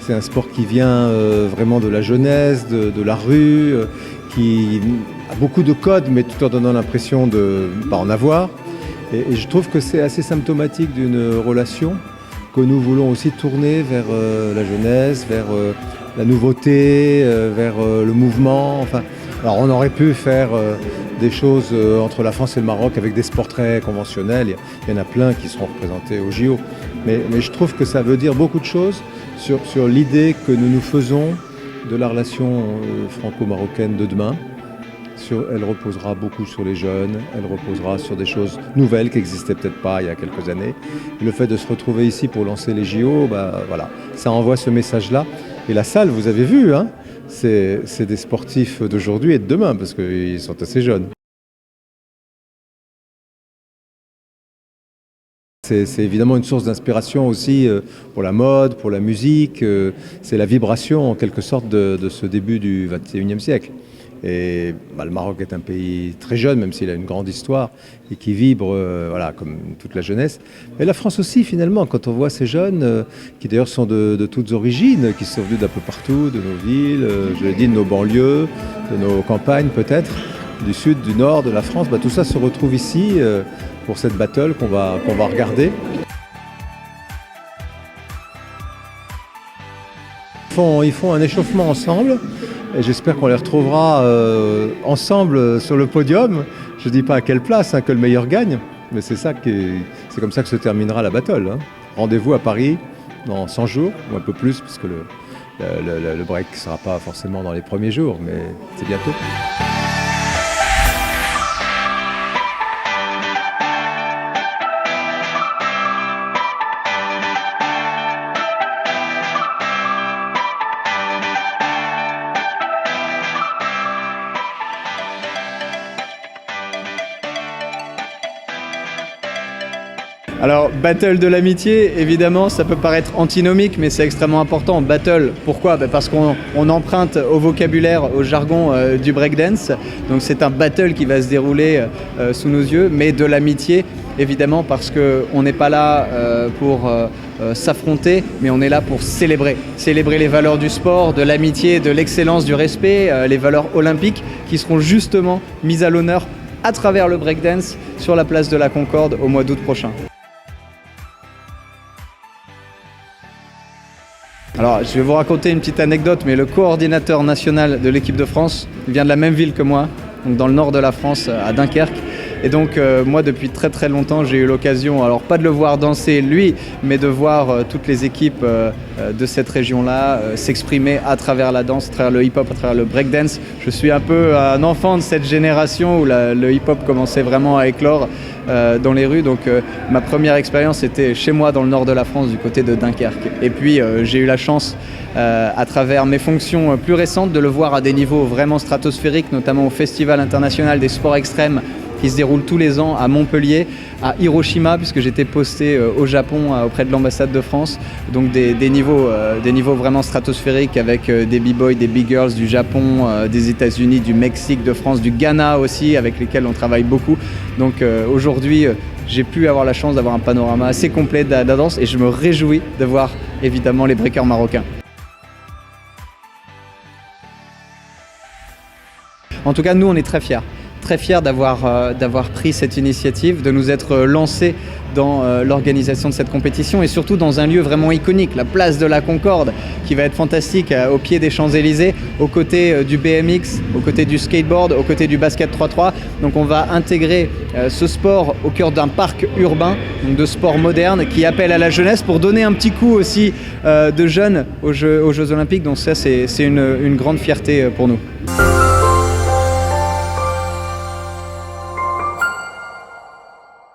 C'est un sport qui vient vraiment de la jeunesse, de la rue, qui a beaucoup de codes, mais tout en donnant l'impression de ne pas en avoir. Et je trouve que c'est assez symptomatique d'une relation que nous voulons aussi tourner vers la jeunesse, vers la nouveauté, vers le mouvement. Enfin, alors on aurait pu faire des choses entre la France et le Maroc avec des sports très conventionnels. Il y en a plein qui seront représentés au JO. Mais je trouve que ça veut dire beaucoup de choses sur l'idée que nous nous faisons de la relation franco-marocaine de demain. Elle reposera beaucoup sur les jeunes, elle reposera sur des choses nouvelles qui n'existaient peut-être pas il y a quelques années. Et le fait de se retrouver ici pour lancer les JO, voilà, ça envoie ce message-là. Et la salle, vous avez vu, hein, c'est des sportifs d'aujourd'hui et de demain, parce qu'ils sont assez jeunes. C'est évidemment une source d'inspiration aussi pour la mode, pour la musique. C'est la vibration en quelque sorte de ce début du XXIe siècle. Et le Maroc est un pays très jeune, même s'il a une grande histoire et qui vibre voilà, comme toute la jeunesse. Mais la France aussi, finalement, quand on voit ces jeunes, qui d'ailleurs sont de toutes origines, qui sont venus d'un peu partout, de nos villes, je l'ai dit, de nos banlieues, de nos campagnes peut-être, du sud, du nord, de la France, tout ça se retrouve ici pour cette battle qu'on va regarder. Ils font un échauffement ensemble. Et j'espère qu'on les retrouvera ensemble sur le podium. Je ne dis pas à quelle place, que le meilleur gagne, mais c'est comme ça que se terminera la battle. Rendez-vous à Paris dans 100 jours, ou un peu plus, puisque le break ne sera pas forcément dans les premiers jours, mais c'est bientôt. Alors, battle de l'amitié, évidemment, ça peut paraître antinomique, mais c'est extrêmement important. Battle, pourquoi ? Parce qu'on emprunte au vocabulaire, au jargon du breakdance. Donc c'est un battle qui va se dérouler sous nos yeux, mais de l'amitié, évidemment, parce qu'on n'est pas là pour s'affronter, mais on est là pour célébrer. Célébrer les valeurs du sport, de l'amitié, de l'excellence, du respect, les valeurs olympiques qui seront justement mises à l'honneur à travers le breakdance sur la place de la Concorde au mois d'août prochain. Alors, je vais vous raconter une petite anecdote, mais le coordinateur national de l'équipe de France vient de la même ville que moi, donc dans le nord de la France, à Dunkerque. Et donc, moi, depuis très très longtemps, j'ai eu l'occasion, alors pas de le voir danser lui, mais de voir toutes les équipes de cette région-là s'exprimer à travers la danse, à travers le hip-hop, à travers le breakdance. Je suis un peu un enfant de cette génération où le hip-hop commençait vraiment à éclore dans les rues. Donc, ma première expérience était chez moi dans le nord de la France, du côté de Dunkerque. Et puis, j'ai eu la chance, à travers mes fonctions plus récentes, de le voir à des niveaux vraiment stratosphériques, notamment au Festival international des sports extrêmes qui se déroule tous les ans à Montpellier, à Hiroshima, puisque j'étais posté au Japon auprès de l'ambassade de France. Donc des niveaux vraiment stratosphériques avec des b-boys, des big girls du Japon, des États-Unis, du Mexique, de France, du Ghana aussi, avec lesquels on travaille beaucoup. Donc aujourd'hui, j'ai pu avoir la chance d'avoir un panorama assez complet de la danse et je me réjouis de voir évidemment les breakers marocains. En tout cas, nous, on est très fiers d'avoir pris cette initiative, de nous être lancés dans l'organisation de cette compétition et surtout dans un lieu vraiment iconique, la place de la Concorde, qui va être fantastique au pied des Champs-Élysées, aux côtés du BMX, aux côtés du skateboard, aux côtés du basket 3x3. Donc on va intégrer ce sport au cœur d'un parc urbain, donc de sport moderne, qui appelle à la jeunesse pour donner un petit coup aussi de jeunes aux Jeux Olympiques. Donc ça, c'est une grande fierté pour nous.